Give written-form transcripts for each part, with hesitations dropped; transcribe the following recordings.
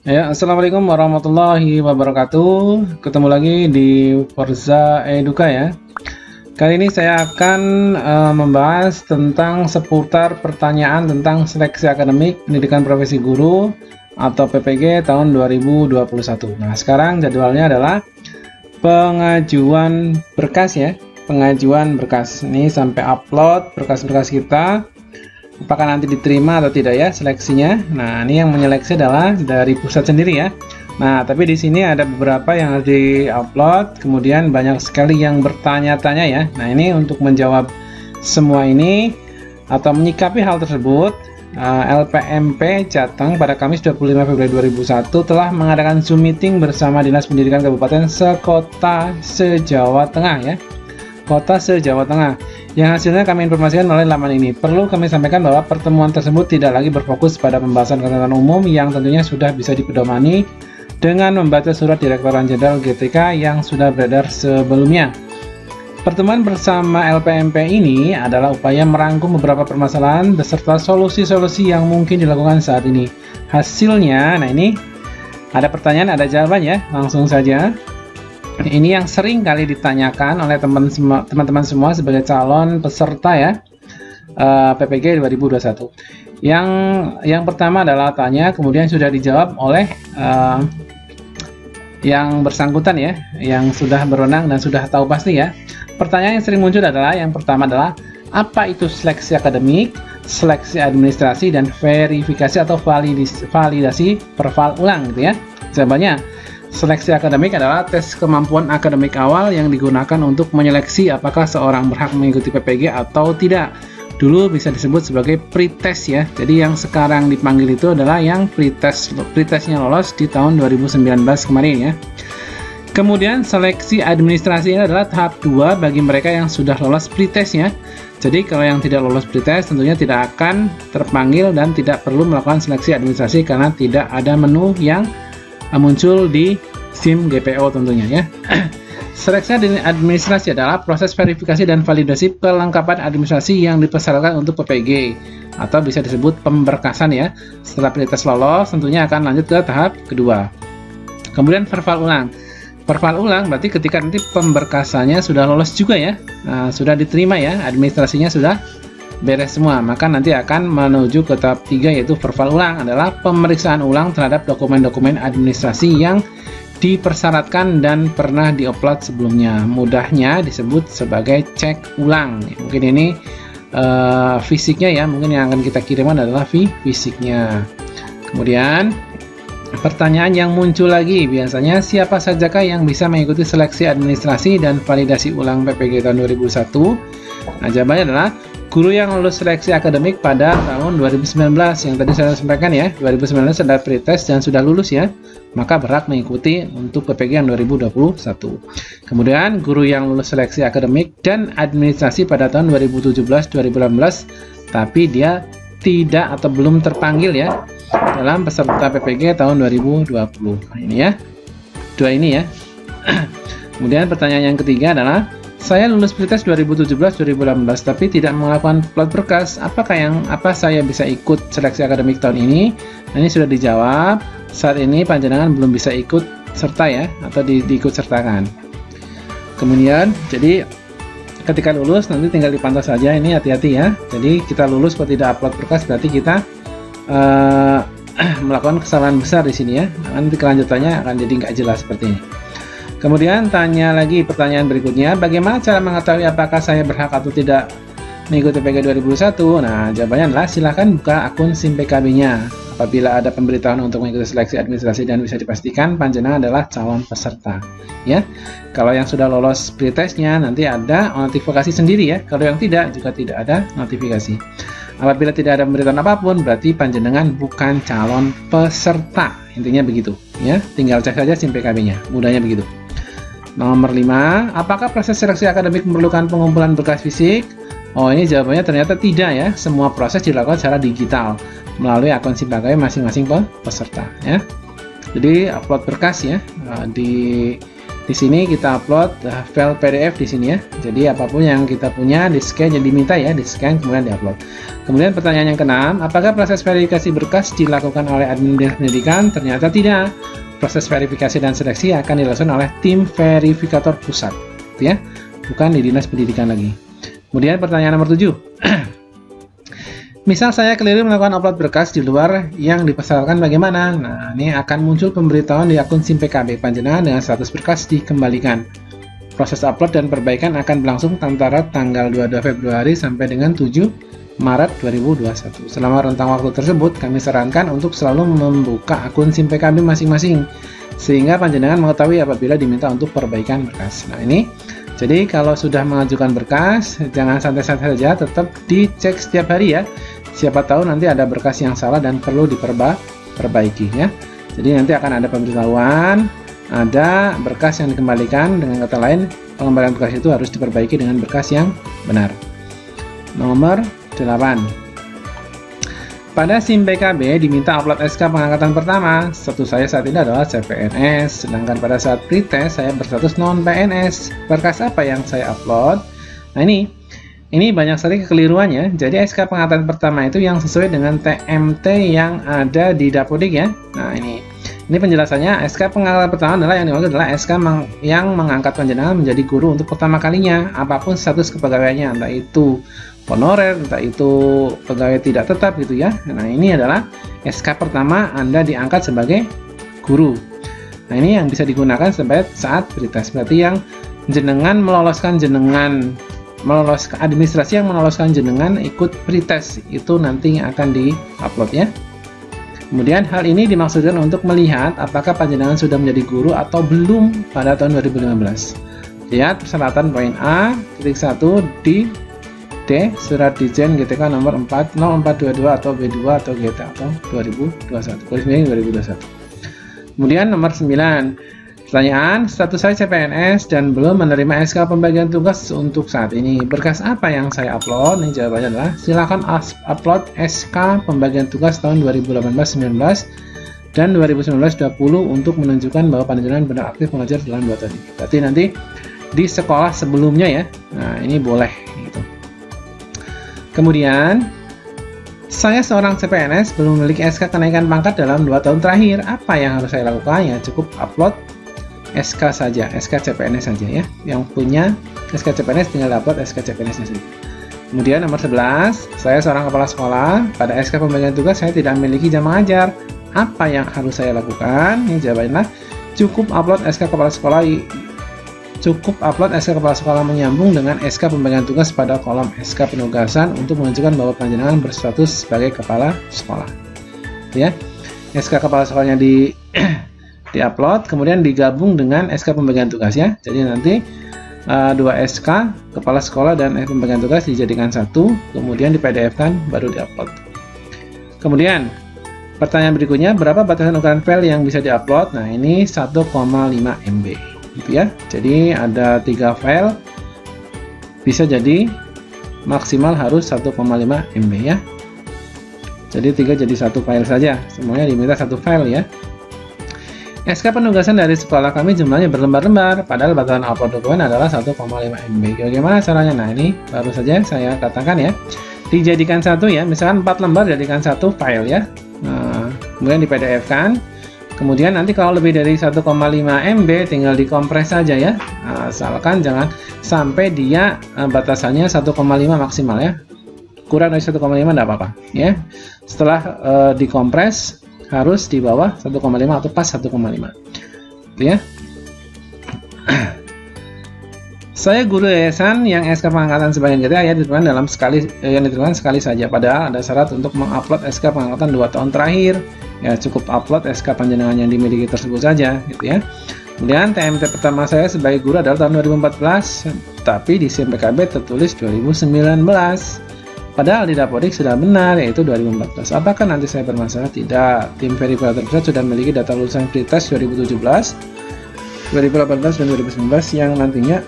Ya, assalamualaikum warahmatullahi wabarakatuh. Ketemu lagi di Forza Eduka ya. Kali ini saya akan membahas tentang seputar pertanyaan tentang seleksi akademik pendidikan profesi guru atau PPG tahun 2021. Nah, sekarang jadwalnya adalah pengajuan berkas ya. Pengajuan berkas ini sampai upload berkas-berkas kita. Apakah nanti diterima atau tidak ya seleksinya. Nah, ini yang menyeleksi adalah dari pusat sendiri ya. Nah, tapi di sini ada beberapa yang harus di-upload, kemudian banyak sekali yang bertanya-tanya ya. Nah, ini untuk menjawab semua ini atau menyikapi hal tersebut, LPMP Jateng pada Kamis 25 Februari 2001 telah mengadakan Zoom meeting bersama Dinas Pendidikan Kabupaten sekota se-Jawa Tengah ya. Kota se-Jawa Tengah, yang hasilnya kami informasikan melalui laman ini. Perlu kami sampaikan bahwa pertemuan tersebut tidak lagi berfokus pada pembahasan ketentuan umum yang tentunya sudah bisa dipedomani dengan membaca surat Direktorat Jenderal GTK yang sudah beredar sebelumnya. Pertemuan bersama LPMP ini adalah upaya merangkum beberapa permasalahan beserta solusi-solusi yang mungkin dilakukan saat ini. Hasilnya, nah ini ada pertanyaan, ada jawaban ya, langsung saja. Ini yang sering kali ditanyakan oleh teman-teman semua sebagai calon peserta ya, PPG 2021. Yang pertama adalah tanya, kemudian sudah dijawab oleh yang bersangkutan ya, yang sudah berwenang dan sudah tahu pasti ya. Pertanyaan yang sering muncul adalah, yang pertama adalah apa itu seleksi akademik, seleksi administrasi, dan verifikasi atau validasi perval ulang gitu ya. Jawabannya, seleksi akademik adalah tes kemampuan akademik awal yang digunakan untuk menyeleksi apakah seorang berhak mengikuti PPG atau tidak. Dulu bisa disebut sebagai pretest ya. Jadi yang sekarang dipanggil itu adalah yang pretestnya lolos di tahun 2019 kemarin ya. Kemudian seleksi administrasi ini adalah tahap 2 bagi mereka yang sudah lolos pretestnya. Jadi kalau yang tidak lolos pretest tentunya tidak akan terpanggil dan tidak perlu melakukan seleksi administrasi karena tidak ada menu yang muncul di SIM GPO tentunya ya. Seleksi administrasi adalah proses verifikasi dan validasi kelengkapan administrasi yang dipersyaratkan untuk PPG atau bisa disebut pemberkasan ya. Setelah pretest lolos tentunya akan lanjut ke tahap kedua. Kemudian perval ulang. Perval ulang berarti ketika nanti pemberkasannya sudah lolos juga ya. Nah, sudah diterima ya, administrasinya sudah beres semua, maka nanti akan menuju ke tahap 3 yaitu perval ulang, adalah pemeriksaan ulang terhadap dokumen-dokumen administrasi yang dipersyaratkan dan pernah diupload sebelumnya. Mudahnya disebut sebagai cek ulang. Mungkin ini fisiknya ya, mungkin yang akan kita kirimkan adalah fisiknya. Kemudian pertanyaan yang muncul lagi biasanya, siapa sajakah yang bisa mengikuti seleksi administrasi dan validasi ulang PPG tahun 2001? Nah, jawabannya adalah guru yang lulus seleksi akademik pada tahun 2019 yang tadi saya sampaikan ya. 2019 ada pretest dan sudah lulus ya, maka berhak mengikuti untuk PPG yang 2021. Kemudian guru yang lulus seleksi akademik dan administrasi pada tahun 2017-2018 tapi dia tidak atau belum terpanggil ya dalam peserta PPG tahun 2020. Nah, ini ya, dua ini ya. Kemudian pertanyaan yang ketiga adalah, saya lulus pretest 2017-2018 tapi tidak melakukan upload berkas. Apa saya bisa ikut seleksi akademik tahun ini? Nah, ini sudah dijawab. Saat ini panjenengan belum bisa ikut serta ya, atau diikut sertakan. Kemudian jadi ketika lulus nanti tinggal dipantau saja. Ini hati-hati ya. Jadi kita lulus kalau tidak upload berkas berarti kita melakukan kesalahan besar di sini ya. Nanti kelanjutannya akan jadi nggak jelas seperti ini. Kemudian tanya lagi pertanyaan berikutnya, bagaimana cara mengetahui apakah saya berhak atau tidak mengikuti PPG 2021? Nah, jawabannya adalah silakan buka akun SIM PKB-nya. Apabila ada pemberitahuan untuk mengikuti seleksi administrasi dan bisa dipastikan panjenengan adalah calon peserta. Ya, kalau yang sudah lolos pretestnya nanti ada notifikasi sendiri ya. Kalau yang tidak juga tidak ada notifikasi. Apabila tidak ada pemberitahuan apapun berarti panjenengan bukan calon peserta. Intinya begitu ya. Tinggal cek saja SIM PKB-nya. Mudahnya begitu. Nomor 5, apakah proses seleksi akademik memerlukan pengumpulan berkas fisik? Oh, ini jawabannya ternyata tidak ya. Semua proses dilakukan secara digital melalui akun SIM PKB masing-masing peserta ya. Jadi upload berkas ya di Di sini kita upload file PDF di sini ya. Jadi apapun yang kita punya di scan, jadi diminta ya, di scan kemudian diupload. Kemudian pertanyaan yang keenam, apakah proses verifikasi berkas dilakukan oleh admin dinas pendidikan? Ternyata tidak. Proses verifikasi dan seleksi akan dilakukan oleh tim verifikator pusat, ya, bukan di dinas pendidikan lagi. Kemudian pertanyaan nomor 7. Misal saya keliru melakukan upload berkas di luar yang dipersyaratkan bagaimana? Nah, ini akan muncul pemberitahuan di akun SIM PKB panjenengan dengan status berkas dikembalikan. Proses upload dan perbaikan akan berlangsung antara tanggal 22 Februari sampai dengan 7 Maret 2021. Selama rentang waktu tersebut, kami sarankan untuk selalu membuka akun SIM PKB masing-masing, sehingga panjenengan mengetahui apabila diminta untuk perbaikan berkas. Nah, ini jadi kalau sudah mengajukan berkas, jangan santai-santai saja, tetap dicek setiap hari ya. Siapa tahu nanti ada berkas yang salah dan perlu diperbaiki ya. Jadi nanti akan ada pemberitahuan, ada berkas yang dikembalikan, dengan kata lain pengembalian berkas itu harus diperbaiki dengan berkas yang benar. Nomor 8. Pada SIM PKB diminta upload SK pengangkatan pertama. Status saya saat ini adalah CPNS, sedangkan pada saat pretest saya berstatus non PNS. Berkas apa yang saya upload? Nah, ini banyak sekali kekeliruannya. Jadi SK pengangkatan pertama itu yang sesuai dengan TMT yang ada di Dapodik ya. Nah, ini penjelasannya. SK pengangkatan pertama adalah yang dimaksud adalah SK yang mengangkat panjenengan menjadi guru untuk pertama kalinya, apapun status kepegawaiannya, entah itu honorer, entah itu pegawai tidak tetap gitu ya. Nah, ini adalah SK pertama Anda diangkat sebagai guru. Nah, ini yang bisa digunakan saat pretest. Berarti yang jenengan meloloskan administrasi yang meloloskan jenengan ikut pretest itu nanti akan di-upload ya. Kemudian hal ini dimaksudkan untuk melihat apakah panjenengan sudah menjadi guru atau belum pada tahun 2015. Lihat persyaratan poin A, titik 1 di D, surat Dirjen GTK nomor 0422 atau B2 atau GT atau 2021. Kemudian nomor 9. Pertanyaan, status saya CPNS dan belum menerima SK pembagian tugas untuk saat ini. Berkas apa yang saya upload? Ini jawabannya adalah silakan upload SK pembagian tugas tahun 2018-19 dan 2019-20 untuk menunjukkan bahwa panjenengan benar aktif mengajar dalam 2 tahun ini. Berarti nanti di sekolah sebelumnya ya. Nah, ini boleh gitu. Kemudian saya seorang CPNS belum memiliki SK kenaikan pangkat dalam 2 tahun terakhir. Apa yang harus saya lakukan? Ya cukup upload SK saja, SK CPNS saja ya. Yang punya SK CPNS tinggal upload SK CPNS-nya saja. Kemudian nomor 11, saya seorang kepala sekolah. Pada SK pembagian tugas saya tidak memiliki jam mengajar. Apa yang harus saya lakukan? Ini jawabannya cukup upload SK kepala sekolah. Cukup upload SK kepala sekolah menyambung dengan SK pembagian tugas pada kolom SK penugasan untuk menunjukkan bahwa panjenengan berstatus sebagai kepala sekolah. Ya, SK kepala sekolahnya di-upload, kemudian digabung dengan SK pembagian tugas ya. Jadi nanti 2 SK kepala sekolah dan pembagian tugas dijadikan satu, kemudian di PDF-kan baru di-upload. Kemudian pertanyaan berikutnya, berapa batasan ukuran file yang bisa di-upload? Nah, ini 1,5 MB gitu ya. Jadi ada 3 file, bisa jadi maksimal harus 1,5 MB ya. Jadi 3 jadi 1 file saja, semuanya diminta 1 file ya. SK penugasan dari sekolah kami jumlahnya berlembar-lembar, padahal batasan upload dokumen adalah 1,5 MB. Bagaimana caranya? Nah, ini baru saja saya katakan ya. Dijadikan satu ya, misalkan 4 lembar jadikan 1 file ya. Nah, kemudian di PDF-kan. Kemudian nanti kalau lebih dari 1,5 MB tinggal dikompres saja ya. Nah, asalkan jangan sampai dia batasannya 1,5 maksimal ya. Kurang dari 1,5 tidak apa-apa ya. Setelah dikompres harus di bawah 1,5 atau pas 1,5 ya. Saya guru yayasan yang SK pengangkatan sebagian GTA ya diterima dalam sekali saja, padahal ada syarat untuk mengupload SK pengangkatan 2 tahun terakhir ya. Cukup upload SK panjenengan yang dimiliki tersebut saja gitu ya. Kemudian TMT pertama saya sebagai guru adalah tahun 2014, tapi di SIM PKB tertulis 2019. Padahal di Dapodik sudah benar, yaitu 2014. Apakah nanti saya bermasalah? Tidak. Tim verifikator pusat sudah memiliki data lulusan pretest 2017, 2018, dan 2019 yang nantinya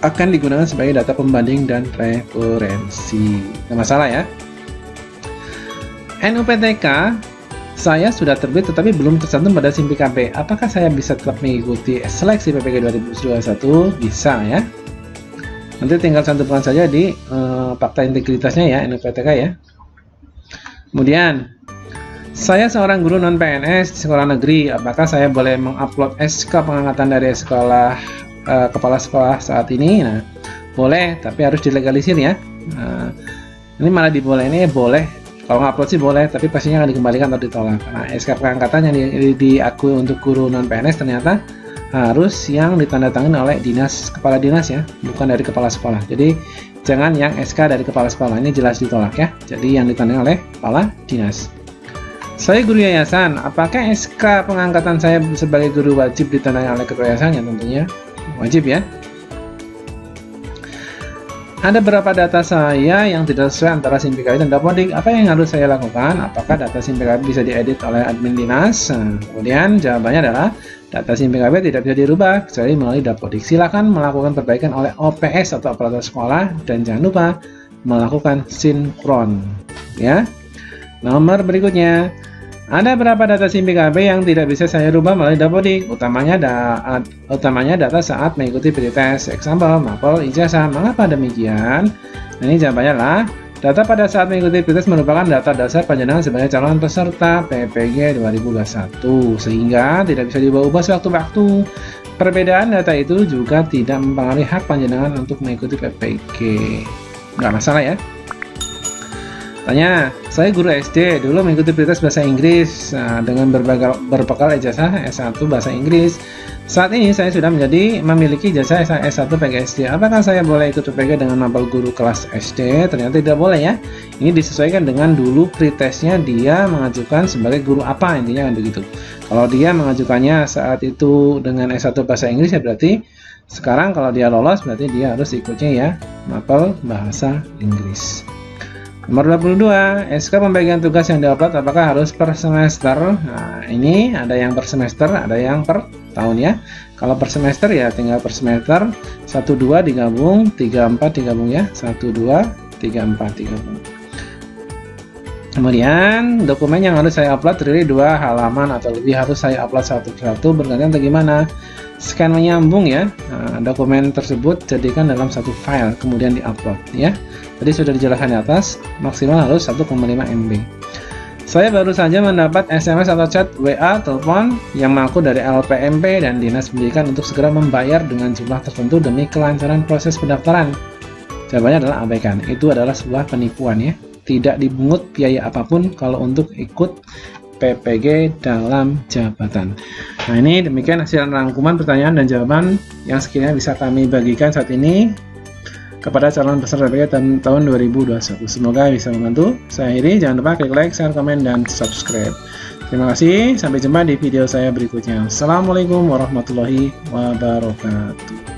akan digunakan sebagai data pembanding dan referensi. Tidak masalah ya. NUPTK saya sudah terbit tetapi belum tercantum pada SIM PKB. Apakah saya bisa tetap mengikuti seleksi PPG 2021? Bisa ya. Nanti tinggal cantumkan saja di fakta integritasnya ya, NPTK ya. Kemudian, saya seorang guru non PNS di sekolah negeri. Apakah saya boleh mengupload SK pengangkatan dari sekolah kepala sekolah saat ini? Nah, boleh, tapi harus dilegalisir ya. Ini malah diboleh, boleh. Kalau ngupload sih boleh, tapi pastinya akan dikembalikan atau ditolak. Karena SK pengangkatan yang diakui untuk guru non PNS ternyata harus yang ditandatangani oleh kepala dinas ya, bukan dari kepala sekolah. Jadi jangan yang SK dari kepala sekolah, ini jelas ditolak ya. Jadi yang ditandai oleh kepala dinas. Saya guru yayasan, apakah SK pengangkatan saya sebagai guru wajib ditandai oleh ketua yayasan? Ya tentunya wajib ya. Ada beberapa data saya yang tidak sesuai antara SIM PKB dan Dapodik. Apa yang harus saya lakukan? Apakah data SIM PKB bisa diedit oleh admin dinas? Nah, kemudian jawabannya adalah data SIM PKB tidak bisa dirubah kecuali melalui Dapodik. Silakan melakukan perbaikan oleh OPS atau operator sekolah dan jangan lupa melakukan sinkron. Ya. Nomor berikutnya. Ada berapa data SIM PKB yang tidak bisa saya rubah melalui Dapodik? Utamanya data saat mengikuti pretest, example, mapel, ijazah. Mengapa demikian? Nah, ini jawabannya adalah data pada saat mengikuti pretest merupakan data dasar panjenengan sebagai calon peserta PPG 2021, sehingga tidak bisa diubah-ubah sewaktu-waktu. Perbedaan data itu juga tidak mempengaruhi hak panjenengan untuk mengikuti PPG. Nggak masalah ya. Tanya, saya guru SD, dulu mengikuti pretest bahasa Inggris dengan berbekal ijazah S1 bahasa Inggris. Saat ini saya sudah memiliki ijazah S1 PGSD. Apakah saya boleh ikut PPG dengan mapel guru kelas SD? Ternyata tidak boleh ya. Ini disesuaikan dengan dulu pretestnya dia mengajukan sebagai guru apa, intinya kan begitu. Kalau dia mengajukannya saat itu dengan S1 bahasa Inggris ya berarti sekarang kalau dia lolos berarti dia harus ikutnya ya mapel bahasa Inggris. Nomor 22, SK pembagian tugas yang diupload apakah harus per semester? Nah, ini ada yang per semester, ada yang per tahun ya. Kalau per semester ya tinggal per semester 1-2 digabung, 3-4 digabung ya, 1-2, 3-4 digabung. Kemudian dokumen yang harus saya upload terdiri 2 halaman atau lebih, harus saya upload satu persatu bergantian atau gimana? Scan menyambung ya. Nah, dokumen tersebut jadikan dalam satu file kemudian diupload ya. Tadi sudah dijelaskan di atas, maksimal harus 1,5 MB. Saya baru saja mendapat SMS atau chat WA telepon yang mengaku dari LPMP dan Dinas Pendidikan untuk segera membayar dengan jumlah tertentu demi kelancaran proses pendaftaran. Jawabannya adalah abaikan. Itu adalah sebuah penipuan ya. Tidak dibungut biaya apapun kalau untuk ikut PPG dalam jabatan. Nah, ini demikian hasil rangkuman pertanyaan dan jawaban yang sekiranya bisa kami bagikan saat ini kepada calon peserta PPG tahun 2021. Semoga bisa membantu. Saya akhiri, jangan lupa klik like, share, komen, dan subscribe. Terima kasih, sampai jumpa di video saya berikutnya. Assalamualaikum warahmatullahi wabarakatuh.